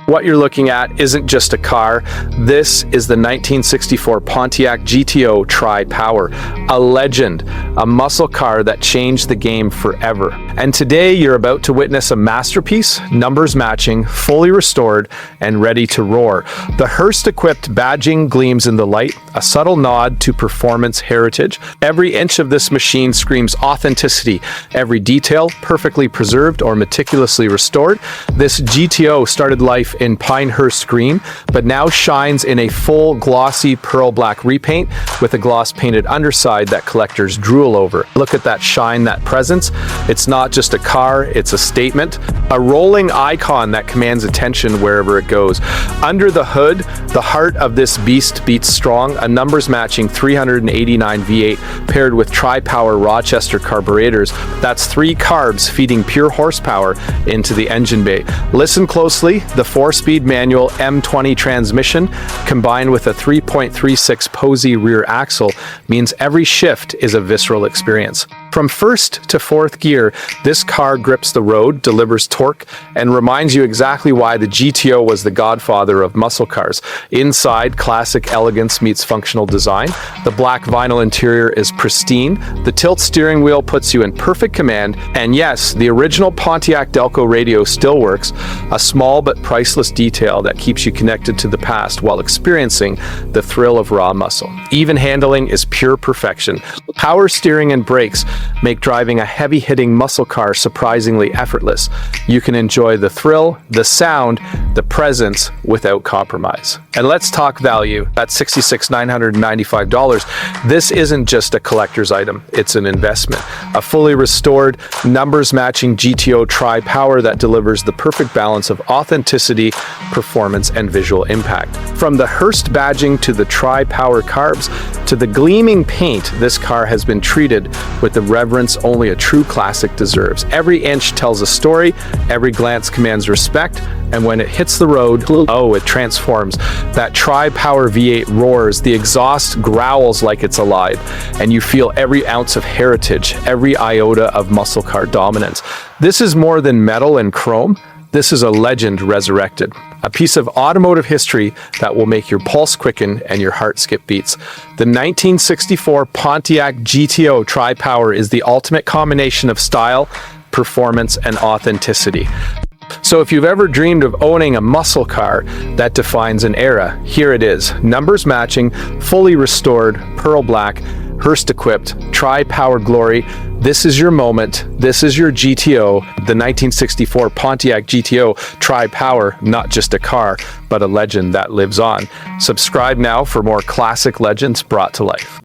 What you're looking at isn't just a car. This is the 1964 Pontiac GTO Tri Power, a legend, a muscle car that changed the game forever. And today you're about to witness a masterpiece, numbers matching, fully restored, and ready to roar. The Hurst-equipped badging gleams in the light, a subtle nod to performance heritage. Every inch of this machine screams authenticity, every detail perfectly preserved or meticulously restored. This GTO started life in Pinehurst green, but now shines in a full glossy pearl black repaint with a gloss painted underside that collectors drool over. Look at that shine, that presence. It's not just a car, it's a statement, a rolling icon that commands attention wherever it goes. Under the hood, the heart of this beast beats strong, a numbers matching 389 V8 paired with Tri Power Rochester carburetors. That's 3 carbs feeding pure horsepower into the engine bay. Listen closely, the 4-speed manual M20 transmission combined with a 3.36 Posi rear axle means every shift is a visceral experience. From first to fourth gear, this car grips the road, delivers torque, and reminds you exactly why the GTO was the godfather of muscle cars. Inside, classic elegance meets functional design. The black vinyl interior is pristine. The tilt steering wheel puts you in perfect command. And yes, the original Pontiac Delco radio still works, a small but priceless detail that keeps you connected to the past while experiencing the thrill of raw muscle. Even handling is pure perfection. Power steering and brakes make driving a heavy-hitting muscle car surprisingly effortless. You can enjoy the thrill, the sound, the presence without compromise. And let's talk value. At $66,995, this isn't just a collector's item, it's an investment. A fully restored, numbers-matching GTO Tri Power that delivers the perfect balance of authenticity, performance, and visual impact. From the Hurst badging to the Tri Power carbs to the gleaming paint, this car has been treated with the reverence only a true classic deserves. Every inch tells a story, every glance commands respect, and when it hits the road, oh, it transforms. That Tri Power V8 roars, the exhaust growls like it's alive, and you feel every ounce of heritage, every iota of muscle car dominance. This is more than metal and chrome. This is a legend resurrected, a piece of automotive history that will make your pulse quicken and your heart skip beats. The 1964 Pontiac GTO Tri Power is the ultimate combination of style, performance, and authenticity. So if you've ever dreamed of owning a muscle car that defines an era, here it is. Numbers matching, fully restored, pearl black, Hurst-equipped, Tri Power glory. This is your moment. This is your GTO, the 1964 Pontiac GTO Tri Power, not just a car, but a legend that lives on. Subscribe now for more classic legends brought to life.